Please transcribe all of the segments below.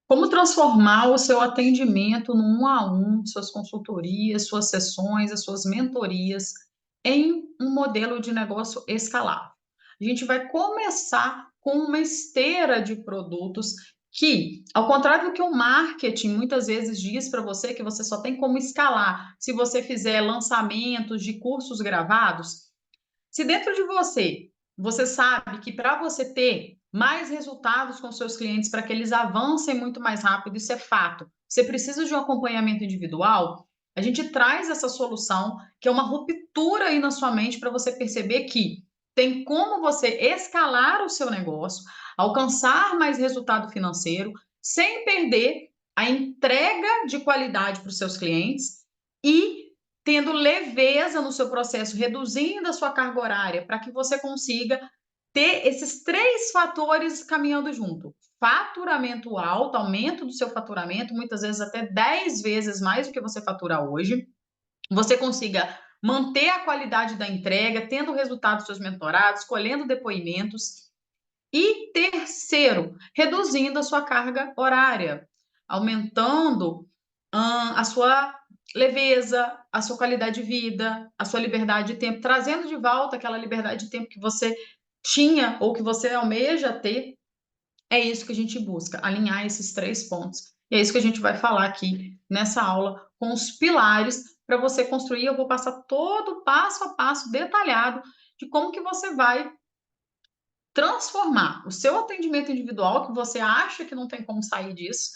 Como transformar o seu atendimento no um a um, suas consultorias, suas sessões, as suas mentorias em um modelo de negócio escalável? A gente vai começar com uma esteira de produtos que, ao contrário do que o marketing muitas vezes diz para você que você só tem como escalar se você fizer lançamentos de cursos gravados, se dentro de você, você sabe que para você ter mais resultados com seus clientes, para que eles avancem muito mais rápido, isso é fato. Você precisa de um acompanhamento individual. A gente traz essa solução, que é uma ruptura aí na sua mente para você perceber que tem como você escalar o seu negócio, alcançar mais resultado financeiro, sem perder a entrega de qualidade para os seus clientes e tendo leveza no seu processo, reduzindo a sua carga horária, para que você consiga ter esses três fatores caminhando junto. Faturamento alto, aumento do seu faturamento, muitas vezes até 10 vezes mais do que você fatura hoje. Você consiga manter a qualidade da entrega, tendo o resultado dos seus mentorados, colhendo depoimentos. E terceiro, reduzindo a sua carga horária, aumentando a sua leveza, a sua qualidade de vida, a sua liberdade de tempo, trazendo de volta aquela liberdade de tempo que você tinha ou que você almeja ter. É isso que a gente busca, alinhar esses três pontos. E é isso que a gente vai falar aqui nessa aula com os pilares para você construir. Eu vou passar todo passo a passo detalhado de como que você vai transformar o seu atendimento individual, que você acha que não tem como sair disso,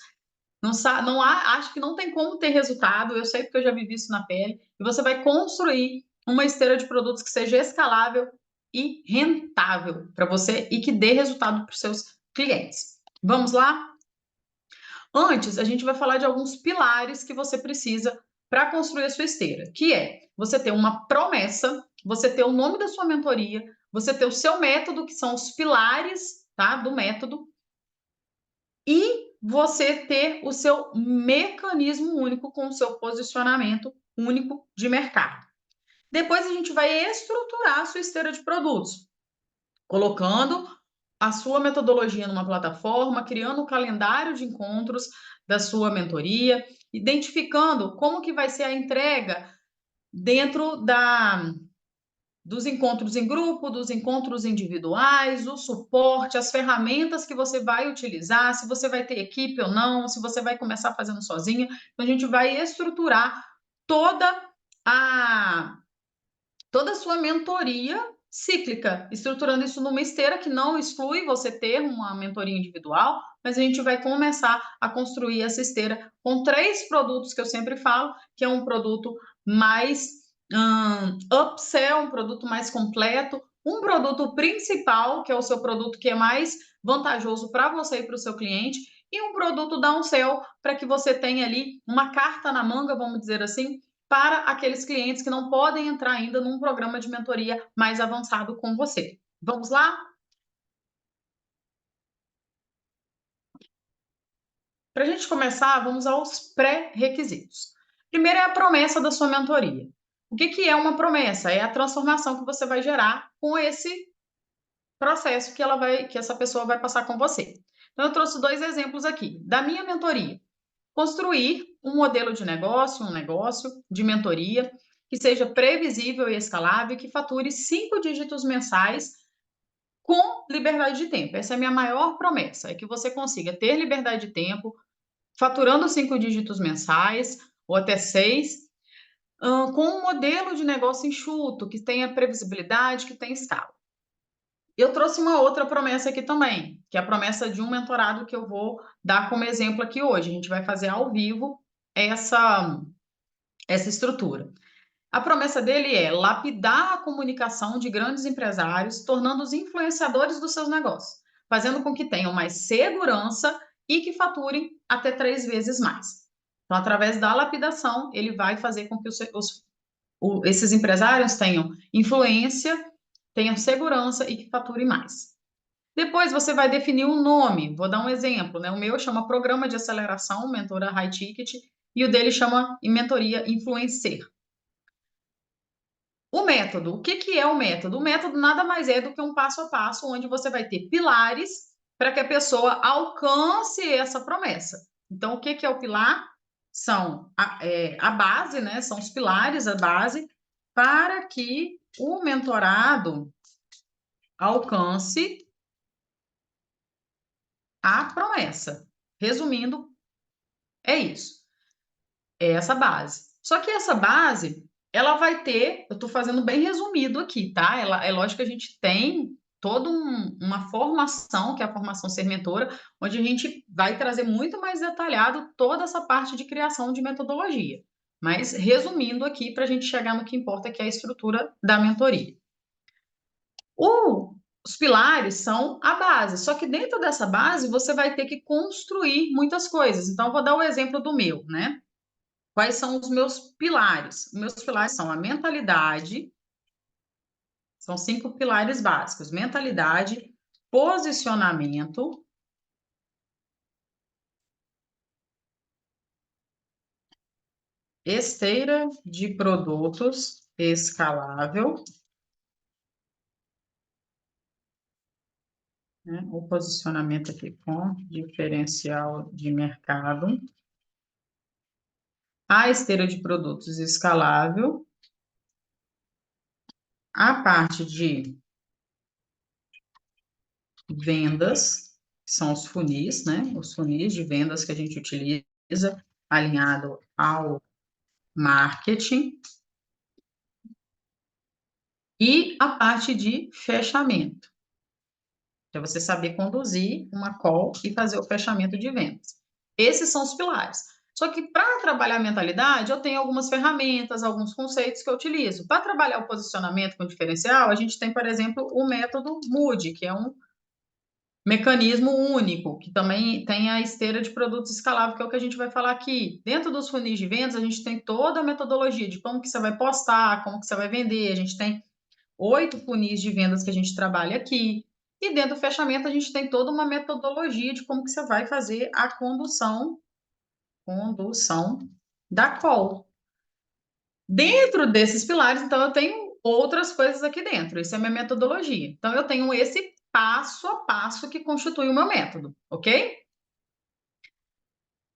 acha que não tem como ter resultado, eu sei porque eu já vivi isso na pele, e você vai construir uma esteira de produtos que seja escalável e rentável para você e que dê resultado para os seus clientes. Vamos lá? Antes, a gente vai falar de alguns pilares que você precisa para construir a sua esteira, que é você ter uma promessa, você ter o nome da sua mentoria, você ter o seu método, que são os pilares, tá, do método, e você ter o seu mecanismo único com o seu posicionamento único de mercado. Depois a gente vai estruturar a sua esteira de produtos, colocando a sua metodologia numa plataforma, criando um calendário de encontros da sua mentoria, identificando como que vai ser a entrega dentro dos encontros em grupo, dos encontros individuais, o suporte, as ferramentas que você vai utilizar, se você vai ter equipe ou não, se você vai começar fazendo sozinha. Então, a gente vai estruturar toda a toda a sua mentoria cíclica, estruturando isso numa esteira que não exclui você ter uma mentoria individual, mas a gente vai começar a construir essa esteira com três produtos que eu sempre falo, que é um produto mais upsell, um produto mais completo, um produto principal, que é o seu produto que é mais vantajoso para você e para o seu cliente, e um produto downsell para que você tenha ali uma carta na manga, vamos dizer assim, para aqueles clientes que não podem entrar ainda num programa de mentoria mais avançado com você. Vamos lá? Para a gente começar, vamos aos pré-requisitos. Primeiro é a promessa da sua mentoria. O que é uma promessa? É a transformação que você vai gerar com esse processo que essa pessoa vai passar com você. Então, eu trouxe dois exemplos aqui. Da minha mentoria, construir um modelo de negócio, um negócio de mentoria que seja previsível e escalável e que fature 5 dígitos mensais com liberdade de tempo. Essa é a minha maior promessa, é que você consiga ter liberdade de tempo, faturando 5 dígitos mensais ou até 6, com um modelo de negócio enxuto, que tenha previsibilidade, que tenha escala. Eu trouxe uma outra promessa aqui também, que é a promessa de um mentorado que eu vou dar como exemplo aqui hoje. A gente vai fazer ao vivo essa estrutura. A promessa dele é lapidar a comunicação de grandes empresários, tornando-os influenciadores dos seus negócios, fazendo com que tenham mais segurança e que faturem até 3 vezes mais. Então, através da lapidação, ele vai fazer com que esses empresários tenham influência, tenham segurança e que faturem mais. Depois você vai definir um nome. Vou dar um exemplo, né? O meu chama Programa de Aceleração, Mentora High Ticket, e o dele chama Mentoria Influencer. O método, o que é o método? O método nada mais é do que um passo a passo, onde você vai ter pilares para que a pessoa alcance essa promessa. Então, o que é o pilar? São a base, né? São os pilares, a base, para que o mentorado alcance a promessa. Resumindo, é isso. É essa base. Só que essa base, ela vai ter, eu estou fazendo bem resumido aqui, tá? É lógico que a gente tem toda uma formação, que é a formação Ser Mentora, onde a gente vai trazer muito mais detalhado toda essa parte de criação de metodologia. Mas resumindo aqui, para a gente chegar no que importa, que é a estrutura da mentoria. Os pilares são a base, só que dentro dessa base você vai ter que construir muitas coisas. Então, eu vou dar o exemplo do meu, né? Quais são os meus pilares? Meus pilares são a mentalidade, são 5 pilares básicos: mentalidade, posicionamento, esteira de produtos escalável, né? O posicionamento aqui com diferencial de mercado, a esteira de produtos escalável, a parte de vendas, que são os funis, né? Os funis de vendas que a gente utiliza, alinhado ao marketing, e a parte de fechamento, que é você saber conduzir uma call e fazer o fechamento de vendas. Esses são os pilares. Só que para trabalhar a mentalidade, eu tenho algumas ferramentas, alguns conceitos que eu utilizo. Para trabalhar o posicionamento com diferencial, a gente tem, por exemplo, o método MOOD, que é um mecanismo único, que também tem a esteira de produtos escalável, que é o que a gente vai falar aqui. Dentro dos funis de vendas, a gente tem toda a metodologia de como que você vai postar, como que você vai vender, a gente tem 8 funis de vendas que a gente trabalha aqui. E dentro do fechamento, a gente tem toda uma metodologia de como que você vai fazer a condução da call. Dentro desses pilares, então, eu tenho outras coisas aqui dentro. Isso é a minha metodologia. Então, eu tenho esse passo a passo que constitui o meu método, ok?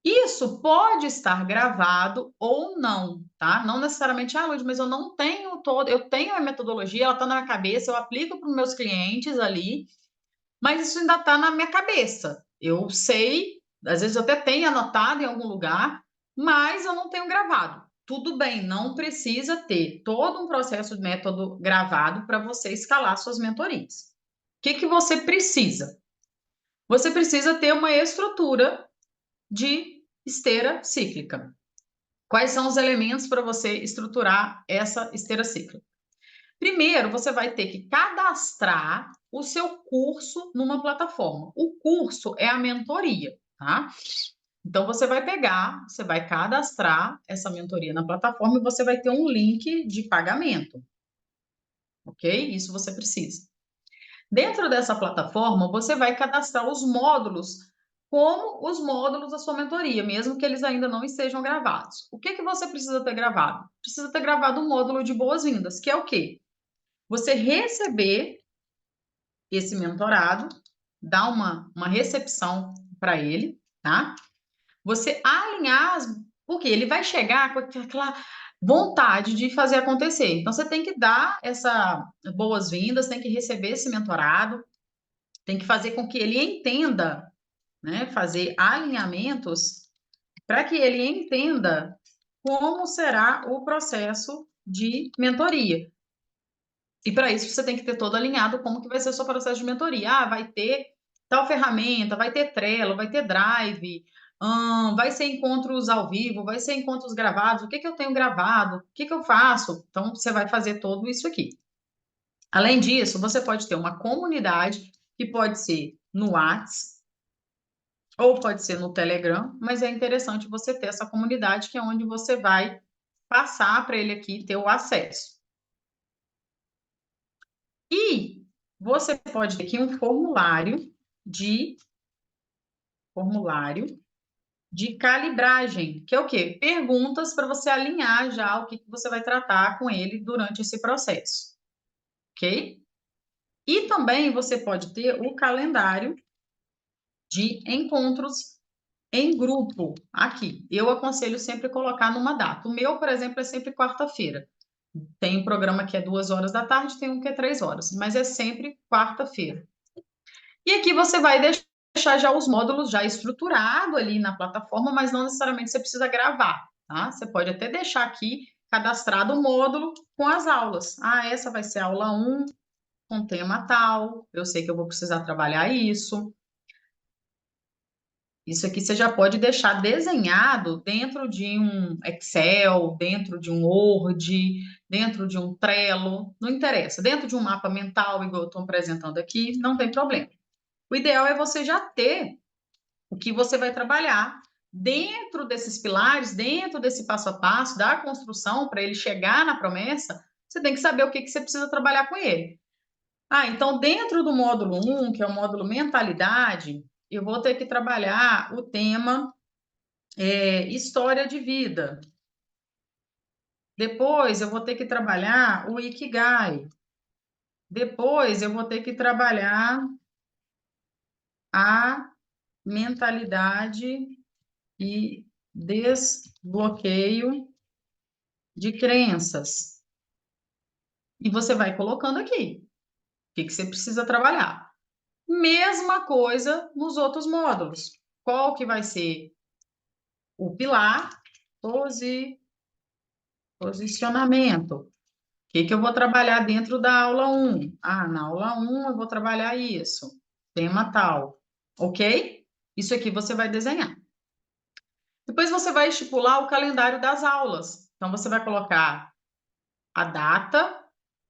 Isso pode estar gravado ou não, tá? Não necessariamente, Lud, mas eu não tenho todo, eu tenho a metodologia, ela está na minha cabeça, eu aplico para os meus clientes ali, mas isso ainda está na minha cabeça. Eu sei, às vezes eu até tenho anotado em algum lugar, mas eu não tenho gravado. Tudo bem, não precisa ter todo um processo de método gravado para você escalar suas mentorias. O que que você precisa? Você precisa ter uma estrutura de esteira cíclica. Quais são os elementos para você estruturar essa esteira cíclica? Primeiro, você vai ter que cadastrar o seu curso numa plataforma. O curso é a mentoria, tá? Então, você vai pegar, você vai cadastrar essa mentoria na plataforma e você vai ter um link de pagamento, ok? Isso você precisa. Dentro dessa plataforma, você vai cadastrar os módulos como os módulos da sua mentoria, mesmo que eles ainda não estejam gravados. O que que você precisa ter gravado? Precisa ter gravado um módulo de boas-vindas, que é o quê? Você receber esse mentorado, dar uma recepção para ele, tá? Você alinhar, porque ele vai chegar com aquela vontade de fazer acontecer. Então, você tem que dar essa boas-vindas, tem que receber esse mentorado, tem que fazer com que ele entenda, né? Fazer alinhamentos para que ele entenda como será o processo de mentoria. E para isso você tem que ter todo alinhado como que vai ser o seu processo de mentoria. Ah, vai ter tal ferramenta, vai ter Trello, vai ter Drive, vai ser encontros ao vivo, vai ser encontros gravados, o que que eu tenho gravado, o que que eu faço? Então, você vai fazer tudo isso aqui. Além disso, você pode ter uma comunidade que pode ser no WhatsApp ou pode ser no Telegram, mas é interessante você ter essa comunidade que é onde você vai passar para ele aqui ter o acesso. E você pode ter aqui um formulário de calibragem, que é o quê? Perguntas para você alinhar já o que você vai tratar com ele durante esse processo, ok? E também você pode ter o calendário de encontros em grupo aqui. Eu aconselho sempre colocar numa data. O meu, por exemplo, é sempre quarta-feira. Tem um programa que é 2 horas da tarde, tem um que é 3 horas, mas é sempre quarta-feira. E aqui você vai deixar já os módulos já estruturado ali na plataforma, mas não necessariamente você precisa gravar, tá? Você pode até deixar aqui cadastrado o módulo com as aulas. Ah, essa vai ser a aula 1 com tema tal, eu sei que eu vou precisar trabalhar isso. Isso aqui você já pode deixar desenhado dentro de um Excel, dentro de um Word, dentro de um Trello, não interessa, dentro de um mapa mental, igual eu estou apresentando aqui, não tem problema. O ideal é você já ter o que você vai trabalhar dentro desses pilares, dentro desse passo a passo da construção, para ele chegar na promessa, você tem que saber o que, que você precisa trabalhar com ele. Ah, então dentro do módulo 1, que é o módulo mentalidade, eu vou ter que trabalhar o tema história de vida. Depois eu vou ter que trabalhar o Ikigai. Depois eu vou ter que trabalhar a mentalidade e desbloqueio de crenças. E você vai colocando aqui o que, que você precisa trabalhar. Mesma coisa nos outros módulos. Qual que vai ser o pilar? Posicionamento. O que, que eu vou trabalhar dentro da aula 1? Ah, na aula 1 eu vou trabalhar isso. Tema tal. Ok? Isso aqui você vai desenhar. Depois você vai estipular o calendário das aulas. Então, você vai colocar a data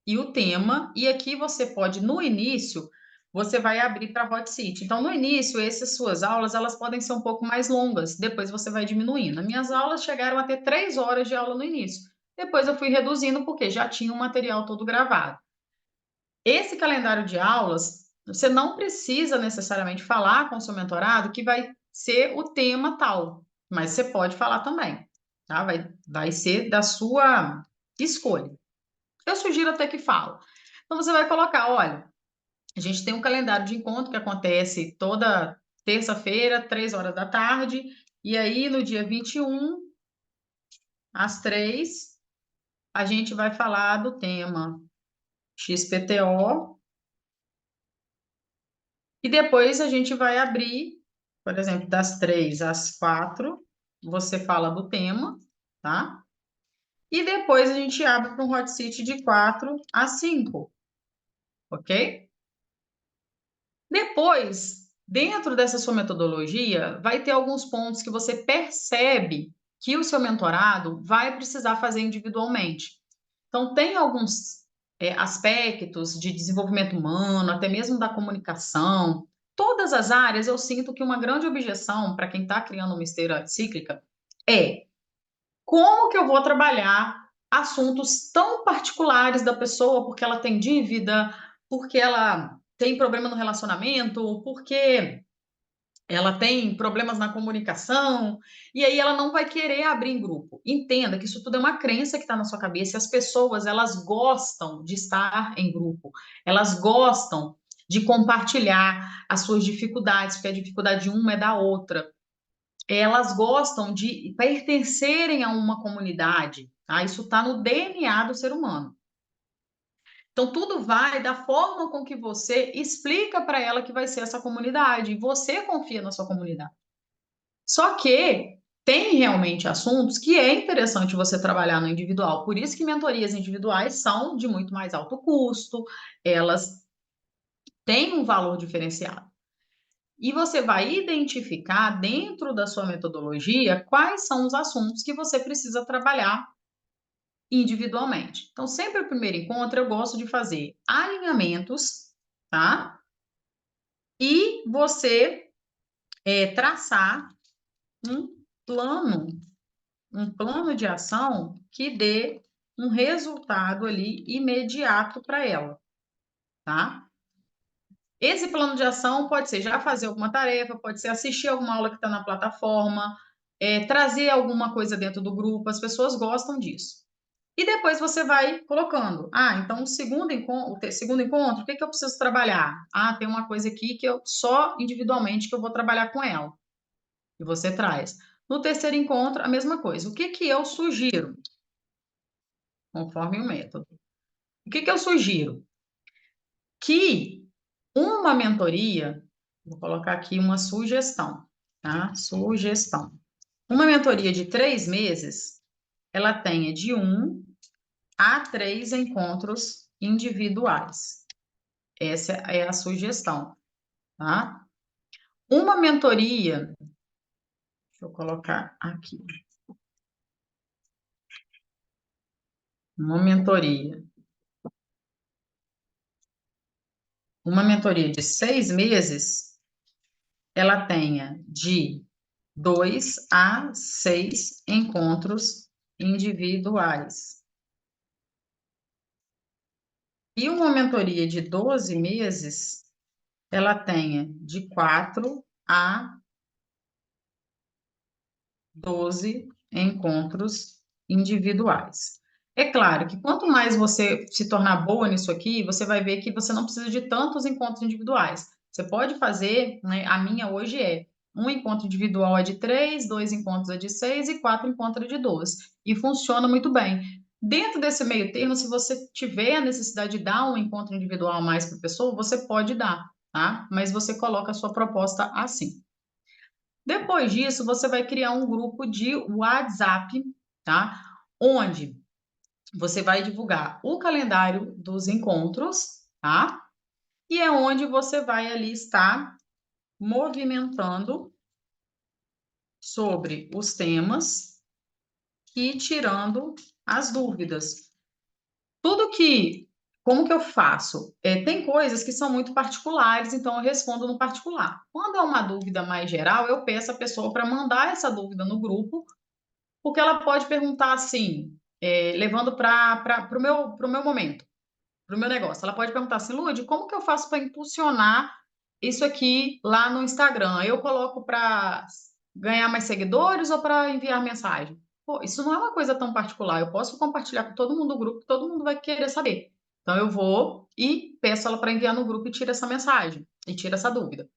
e o tema, e aqui você pode, no início, você vai abrir para Hot Seat. Então, no início, essas suas aulas, elas podem ser um pouco mais longas, depois você vai diminuindo. As minhas aulas chegaram a ter 3 horas de aula no início. Depois eu fui reduzindo porque já tinha o material todo gravado. Esse calendário de aulas, você não precisa necessariamente falar com o seu mentorado que vai ser o tema tal, mas você pode falar também, tá? Vai ser da sua escolha. Eu sugiro até que fala. Então você vai colocar, olha, a gente tem um calendário de encontro que acontece toda terça-feira, 3 horas da tarde, e aí no dia 21, às 3, a gente vai falar do tema XPTO, e depois a gente vai abrir, por exemplo, das 3 às 4, você fala do tema, tá? E depois a gente abre para um hot seat de 4 às 5, ok? Depois, dentro dessa sua metodologia, vai ter alguns pontos que você percebe que o seu mentorado vai precisar fazer individualmente. Então, tem alguns aspectos de desenvolvimento humano, até mesmo da comunicação. Todas as áreas, eu sinto que uma grande objeção para quem está criando uma esteira cíclica é como que eu vou trabalhar assuntos tão particulares da pessoa, porque ela tem dívida, porque ela tem problema no relacionamento, porque ela tem problemas na comunicação, e aí ela não vai querer abrir em grupo. Entenda que isso tudo é uma crença que está na sua cabeça, e as pessoas, elas gostam de estar em grupo, elas gostam de compartilhar as suas dificuldades, porque a dificuldade de uma é da outra. Elas gostam de pertencerem a uma comunidade, tá? Isso está no DNA do ser humano. Então, tudo vai da forma com que você explica para ela que vai ser essa comunidade, e você confia na sua comunidade. Só que tem realmente assuntos que é interessante você trabalhar no individual. Por isso que mentorias individuais são de muito mais alto custo, elas têm um valor diferenciado. E você vai identificar dentro da sua metodologia quais são os assuntos que você precisa trabalhar individualmente. Então, sempre o primeiro encontro eu gosto de fazer alinhamentos, tá? E você traçar um plano, um plano de ação que dê um resultado ali imediato para ela, tá? Esse plano de ação pode ser já fazer alguma tarefa, pode ser assistir alguma aula que está na plataforma, trazer alguma coisa dentro do grupo, as pessoas gostam disso. E depois você vai colocando. Ah, então o segundo encontro, o que que eu preciso trabalhar? Ah, tem uma coisa aqui que eu só individualmente que eu vou trabalhar com ela. E você traz. No terceiro encontro, a mesma coisa. O que que eu sugiro? Conforme o método. O que que eu sugiro? Que uma mentoria, vou colocar aqui uma sugestão, tá? Sugestão. Uma mentoria de 3 meses, ela tenha de 1 a 3 encontros individuais. Essa é a sugestão, tá? Uma mentoria, deixa eu colocar aqui. Uma mentoria. Uma mentoria de 6 meses, ela tenha de 2 a 6 encontros individuais. E uma mentoria de 12 meses, ela tenha de 4 a 12 encontros individuais. É claro que quanto mais você se tornar boa nisso aqui, você vai ver que você não precisa de tantos encontros individuais. Você pode fazer, né, a minha hoje é um encontro individual é de 3, 2 encontros é de 6 e 4 encontros é de 12. E funciona muito bem. Dentro desse meio termo, se você tiver a necessidade de dar um encontro individual a mais para a pessoa, você pode dar, tá? Mas você coloca a sua proposta assim. Depois disso, você vai criar um grupo de WhatsApp, tá? Onde você vai divulgar o calendário dos encontros, tá? E é onde você vai ali estar movimentando sobre os temas e tirando as dúvidas. Tudo que, como que eu faço? Tem coisas que são muito particulares, então eu respondo no particular. Quando é uma dúvida mais geral, eu peço a pessoa para mandar essa dúvida no grupo, porque ela pode perguntar assim, levando para o meu momento, para o meu negócio. Ela pode perguntar assim, Lude, como que eu faço para impulsionar isso aqui lá no Instagram? Eu coloco para ganhar mais seguidores ou para enviar mensagem? Pô, isso não é uma coisa tão particular. Eu posso compartilhar com todo mundo do grupo, que todo mundo vai querer saber. Então eu vou e peço ela para enviar no grupo e tira essa mensagem e tira essa dúvida.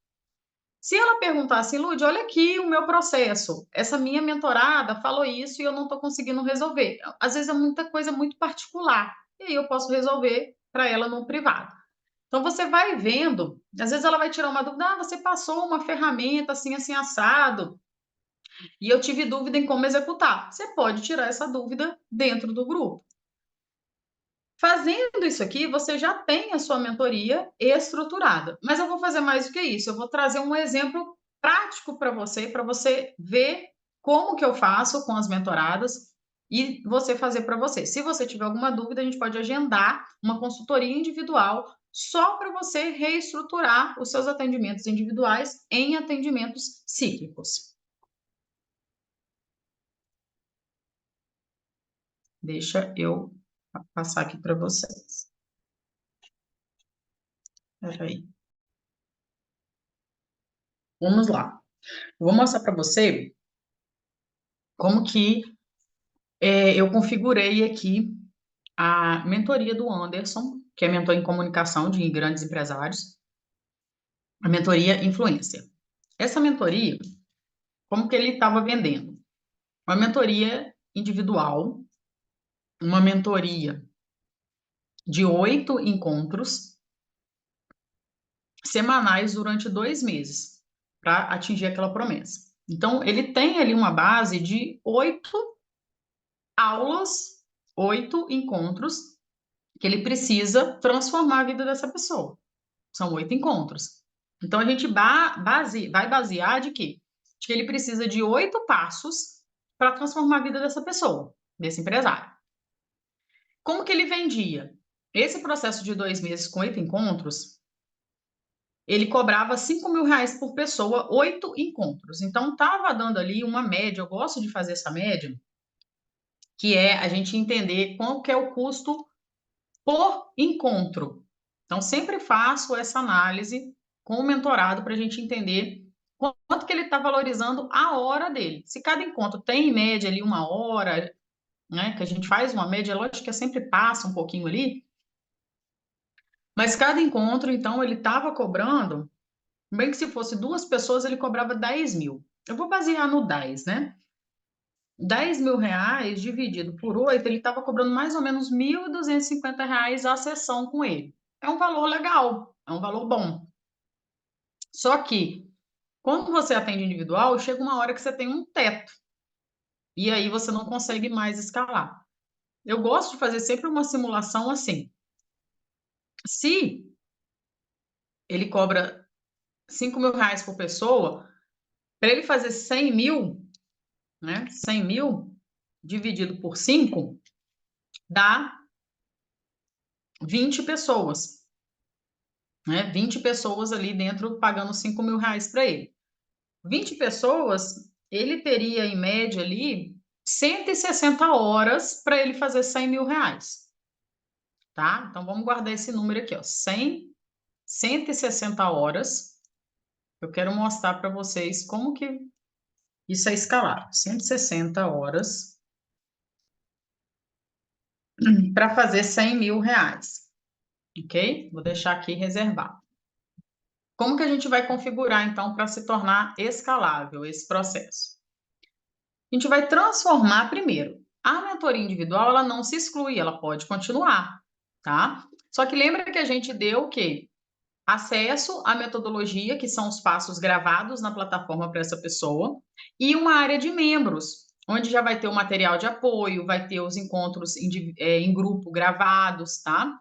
Se ela perguntar assim, Lud, olha aqui o meu processo, essa minha mentorada falou isso e eu não estou conseguindo resolver. Às vezes é muita coisa muito particular, e aí eu posso resolver para ela no privado. Então você vai vendo, às vezes ela vai tirar uma dúvida, você passou uma ferramenta assim, assim, assado, e eu tive dúvida em como executar. Você pode tirar essa dúvida dentro do grupo. Fazendo isso aqui, você já tem a sua mentoria estruturada. Mas eu vou fazer mais do que isso. Eu vou trazer um exemplo prático para você ver como que eu faço com as mentoradas e você fazer para você. Se você tiver alguma dúvida, a gente pode agendar uma consultoria individual só para você reestruturar os seus atendimentos individuais em atendimentos cíclicos. Deixa eu passar aqui para vocês. Espera aí. Vamos lá. Eu vou mostrar para você como que eu configurei aqui a mentoria do Anderson, que é mentor em comunicação de grandes empresários, a mentoria influência. Essa mentoria, como que ele estava vendendo? Uma mentoria individual, uma mentoria de 8 encontros semanais durante 2 meses, para atingir aquela promessa. Então, ele tem ali uma base de 8 aulas, 8 encontros que ele precisa transformar a vida dessa pessoa. São 8 encontros. Então, a gente vai basear de quê? De que ele precisa de 8 passos para transformar a vida dessa pessoa, desse empresário. Como que ele vendia? Esse processo de 2 meses com 8 encontros, ele cobrava R$ 5.000 por pessoa, 8 encontros. Então, estava dando ali uma média, eu gosto de fazer essa média, que é a gente entender qual que é o custo por encontro. Então, sempre faço essa análise com o mentorado para a gente entender quanto que ele está valorizando a hora dele. Se cada encontro tem, em média, ali 1 hora, né? Que a gente faz uma média, lógico que sempre passa um pouquinho ali, mas cada encontro, então, ele estava cobrando, bem que se fosse 2 pessoas, ele cobrava 10 mil. Eu vou basear no 10, né? 10 mil reais dividido por 8, ele estava cobrando mais ou menos R$ 1.250 a sessão com ele. É um valor legal, é um valor bom. Só que, quando você atende individual, chega uma hora que você tem um teto. E aí você não consegue mais escalar. Eu gosto de fazer sempre uma simulação assim. Se ele cobra R$ 5.000 por pessoa, para ele fazer 100 mil, né? 100 mil dividido por 5 dá 20 pessoas, né? 20 pessoas ali dentro pagando R$ 5.000 para ele. 20 pessoas, ele teria em média ali 160 horas para ele fazer R$ 100.000, tá? Então vamos guardar esse número aqui, ó, 160 horas. Eu quero mostrar para vocês como que isso é escalar. 160 horas para fazer R$ 100.000, ok? Vou deixar aqui reservado. Como que a gente vai configurar, então, para se tornar escalável esse processo? A gente vai transformar primeiro. A mentoria individual, ela não se exclui, ela pode continuar, tá? Só que lembra que a gente deu o quê? Acesso à metodologia, que são os passos gravados na plataforma para essa pessoa, e uma área de membros, onde já vai ter o material de apoio, vai ter os encontros em grupo gravados, tá?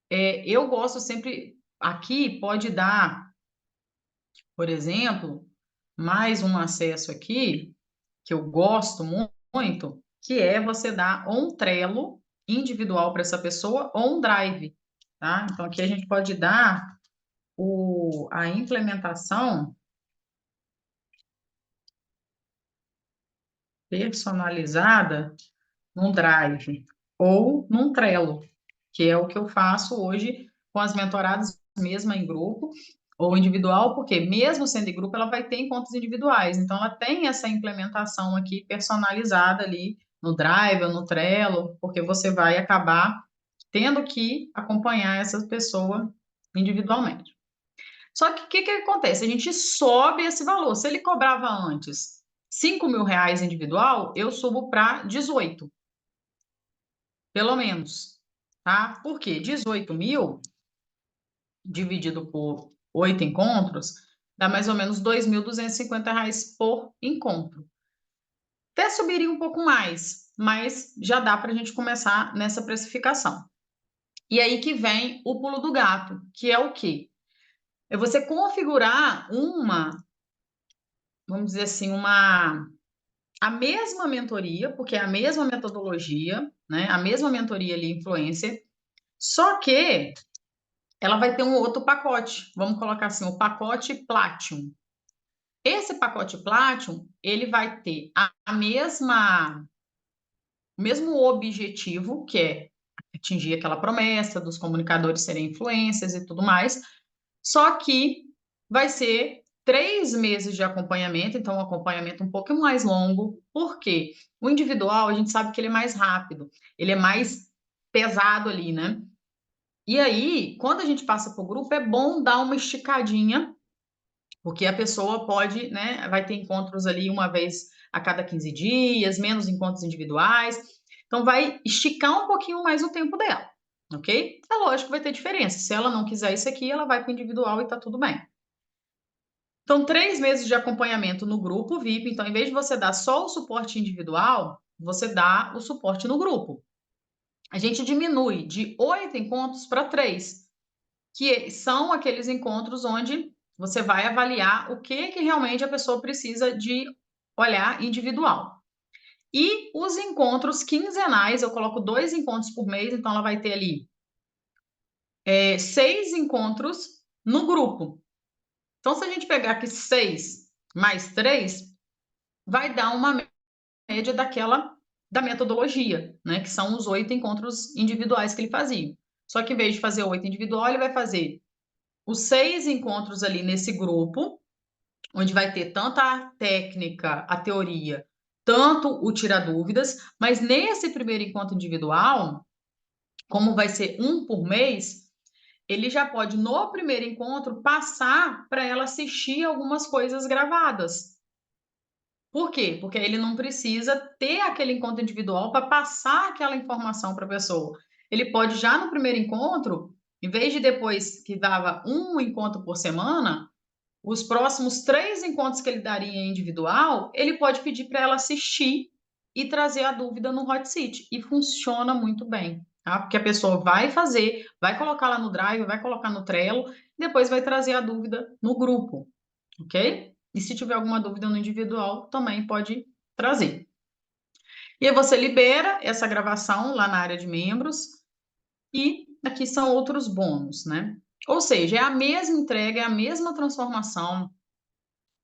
Eu gosto sempre, aqui pode dar, por exemplo, mais um acesso aqui, que eu gosto muito, que é você dar ou um Trello individual para essa pessoa ou um Drive, tá? Então aqui a gente pode dar a implementação personalizada num Drive ou num Trello, que é o que eu faço hoje com as mentoradas, mesmo em grupo ou individual, porque mesmo sendo em grupo, ela vai ter encontros individuais. Então, ela tem essa implementação aqui personalizada ali no Drive ou no Trello, porque você vai acabar tendo que acompanhar essa pessoa individualmente. Só que o que acontece? A gente sobe esse valor. Se ele cobrava antes R$ 5.000 individual, eu subo para 18, pelo menos, tá? Por quê? 18 mil dividido por 8 encontros dá mais ou menos R$ 2.250 por encontro. Até subiria um pouco mais, mas já dá para a gente começar nessa precificação. E aí que vem o pulo do gato, que é o quê? É você configurar vamos dizer assim, a mesma mentoria, porque é a mesma metodologia, né? A mesma mentoria ali, influencer, só que ela vai ter um outro pacote. Vamos colocar assim, o pacote Platinum. Esse pacote Platinum, ele vai ter o mesmo objetivo, que é atingir aquela promessa dos comunicadores serem influencers e tudo mais, só que vai ser 3 meses de acompanhamento, então um acompanhamento um pouco mais longo, porque o individual a gente sabe que ele é mais rápido, ele é mais pesado ali, né? E aí, quando a gente passa para o grupo, é bom dar uma esticadinha, porque a pessoa pode, né, vai ter encontros ali uma vez a cada 15 dias, menos encontros individuais, então vai esticar um pouquinho mais o tempo dela, ok? É lógico que vai ter diferença, se ela não quiser isso aqui, ela vai para o individual e tá tudo bem. Então, 3 meses de acompanhamento no grupo VIP. Então, em vez de você dar só o suporte individual, você dá o suporte no grupo. A gente diminui de 8 encontros para 3, que são aqueles encontros onde você vai avaliar o que realmente a pessoa precisa de olhar individual. E os encontros quinzenais, eu coloco 2 encontros por mês, então ela vai ter ali 6 encontros no grupo. Então, se a gente pegar aqui 6 mais 3, vai dar uma média da metodologia, né? Que são os 8 encontros individuais que ele fazia. Só que em vez de fazer 8 individual, ele vai fazer os 6 encontros ali nesse grupo, onde vai ter tanto a técnica, a teoria, tanto o tirar dúvidas, mas nesse primeiro encontro individual, como vai ser um por mês, ele já pode, no primeiro encontro, passar para ela assistir algumas coisas gravadas. Por quê? Porque ele não precisa ter aquele encontro individual para passar aquela informação para a pessoa. Ele pode, já no primeiro encontro, em vez de depois que dava um encontro por semana, os próximos 3 encontros que ele daria individual, ele pode pedir para ela assistir e trazer a dúvida no hot seat. E funciona muito bem, tá? Porque a pessoa vai fazer, vai colocar lá no Drive, vai colocar no Trello, depois vai trazer a dúvida no grupo, ok? E se tiver alguma dúvida no individual, também pode trazer. E aí você libera essa gravação lá na área de membros e aqui são outros bônus, né? Ou seja, é a mesma entrega, é a mesma transformação,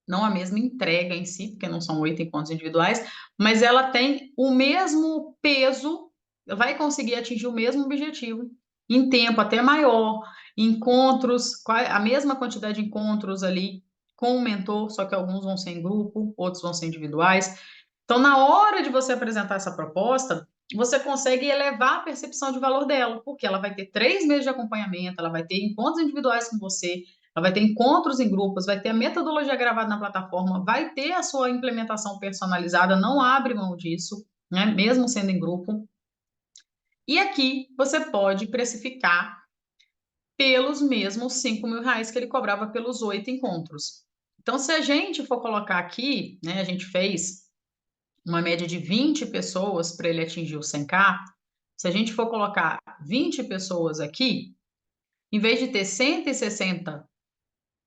não a mesma entrega em si, porque não são 8 encontros individuais, mas ela tem o mesmo peso, vai conseguir atingir o mesmo objetivo em tempo até maior, encontros, a mesma quantidade de encontros ali com o mentor, só que alguns vão ser em grupo, outros vão ser individuais. Então, na hora de você apresentar essa proposta, você consegue elevar a percepção de valor dela, porque ela vai ter 3 meses de acompanhamento, ela vai ter encontros individuais com você, ela vai ter encontros em grupos, vai ter a metodologia gravada na plataforma, vai ter a sua implementação personalizada, não abre mão disso, né? Mesmo sendo em grupo. E aqui você pode precificar pelos mesmos 5.000 reais que ele cobrava pelos 8 encontros. Então, se a gente for colocar aqui, né, a gente fez uma média de 20 pessoas para ele atingir o 100K, se a gente for colocar 20 pessoas aqui, em vez de ter 160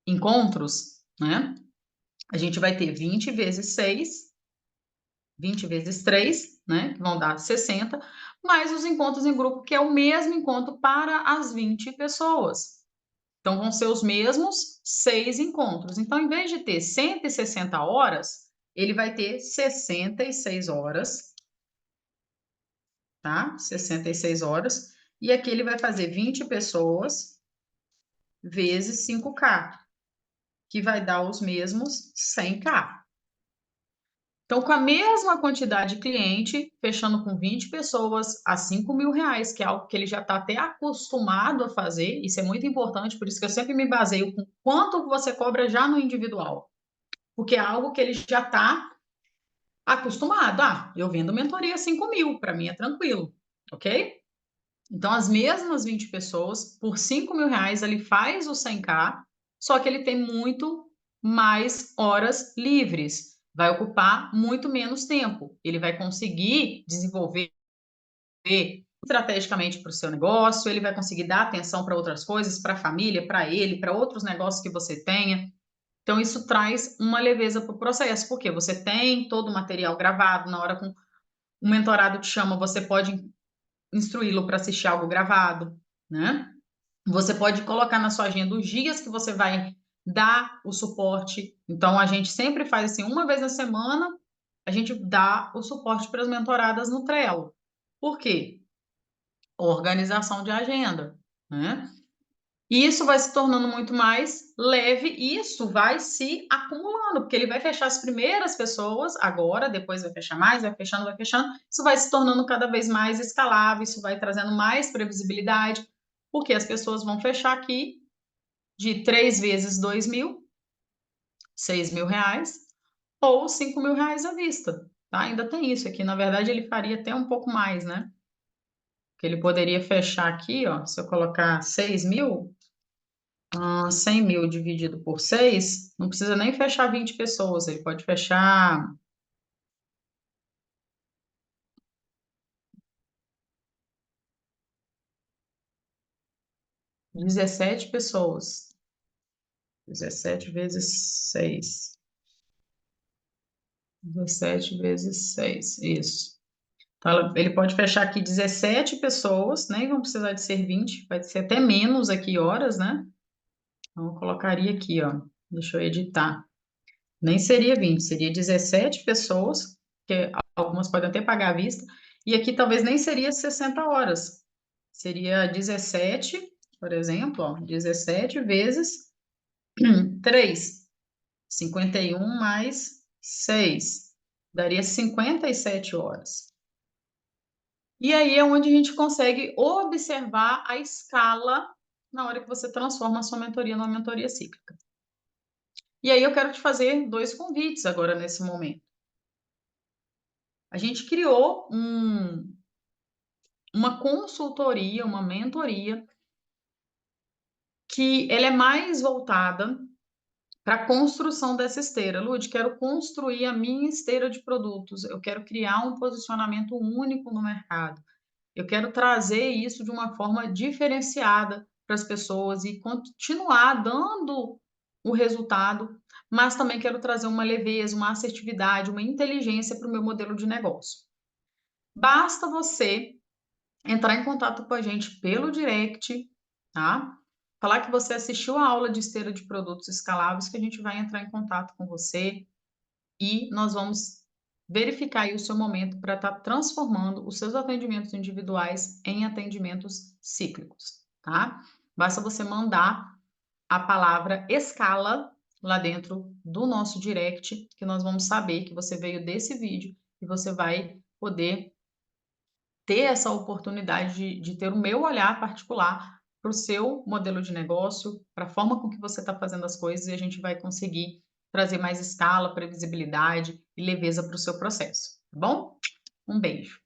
encontros, né? A gente vai ter 20 vezes 6, 20 vezes 3, né? Que vão dar 60, mais os encontros em grupo, que é o mesmo encontro para as 20 pessoas. Então, vão ser os mesmos 6 encontros. Então, em vez de ter 160 horas, ele vai ter 66 horas, tá? 66 horas. E aqui ele vai fazer 20 pessoas vezes 5K, que vai dar os mesmos 100K. Então, com a mesma quantidade de cliente, fechando com 20 pessoas a 5.000 reais, que é algo que ele já está até acostumado a fazer, isso é muito importante, por isso que eu sempre me baseio com quanto você cobra já no individual, porque é algo que ele já está acostumado. Ah, eu vendo mentoria 5.000, para mim é tranquilo, ok? Então, as mesmas 20 pessoas, por 5.000 reais, ele faz o 100K, só que ele tem muito mais horas livres. Vai ocupar muito menos tempo. Ele vai conseguir desenvolver estrategicamente para o seu negócio, ele vai conseguir dar atenção para outras coisas, para a família, para ele, para outros negócios que você tenha. Então, isso traz uma leveza para o processo, porque você tem todo o material gravado, na hora que o mentorado te chama, você pode instruí-lo para assistir algo gravado, né? Você pode colocar na sua agenda os dias que você vai dar o suporte. Então, a gente sempre faz assim, uma vez na semana, a gente dá o suporte para as mentoradas no Trello. Por quê? Organização de agenda, né? E isso vai se tornando muito mais leve e isso vai se acumulando, porque ele vai fechar as primeiras pessoas agora, depois vai fechar mais, vai fechando, vai fechando. Isso vai se tornando cada vez mais escalável, isso vai trazendo mais previsibilidade, porque as pessoas vão fechar aqui de 3 vezes 2.000, 6.000 reais, ou 5.000 reais à vista, tá? Ainda tem isso aqui, na verdade ele faria até um pouco mais, né? Que ele poderia fechar aqui, ó, se eu colocar 6.000, 100.000 dividido por 6, não precisa nem fechar 20 pessoas, ele pode fechar 17 pessoas. 17 vezes 6. 17 vezes 6, isso. Então, ele pode fechar aqui 17 pessoas, nem vão precisar de ser 20, vai ser até menos aqui horas, né? Então, eu colocaria aqui, ó, deixa eu editar. Nem seria 20, seria 17 pessoas, que algumas podem até pagar à vista, e aqui talvez nem seria 60 horas. Seria 17, por exemplo, ó, 17 vezes 3, 51 mais 6. daria 57 horas. E aí é onde a gente consegue observar a escala na hora que você transforma a sua mentoria numa mentoria cíclica. E aí eu quero te fazer 2 convites agora nesse momento. A gente criou uma consultoria, uma mentoria, que ela é mais voltada para a construção dessa esteira. Lud, quero construir a minha esteira de produtos, eu quero criar um posicionamento único no mercado. Eu quero trazer isso de uma forma diferenciada para as pessoas e continuar dando o resultado, mas também quero trazer uma leveza, uma assertividade, uma inteligência para o meu modelo de negócio. Basta você entrar em contato com a gente pelo direct, tá? Falar que você assistiu a aula de esteira de produtos escaláveis, que a gente vai entrar em contato com você e nós vamos verificar aí o seu momento para estar transformando os seus atendimentos individuais em atendimentos cíclicos, tá? Basta você mandar a palavra escala lá dentro do nosso direct, que nós vamos saber que você veio desse vídeo e você vai poder ter essa oportunidade de ter o meu olhar particular para o seu modelo de negócio, para a forma com que você está fazendo as coisas e a gente vai conseguir trazer mais escala, previsibilidade e leveza para o seu processo, tá bom? Um beijo.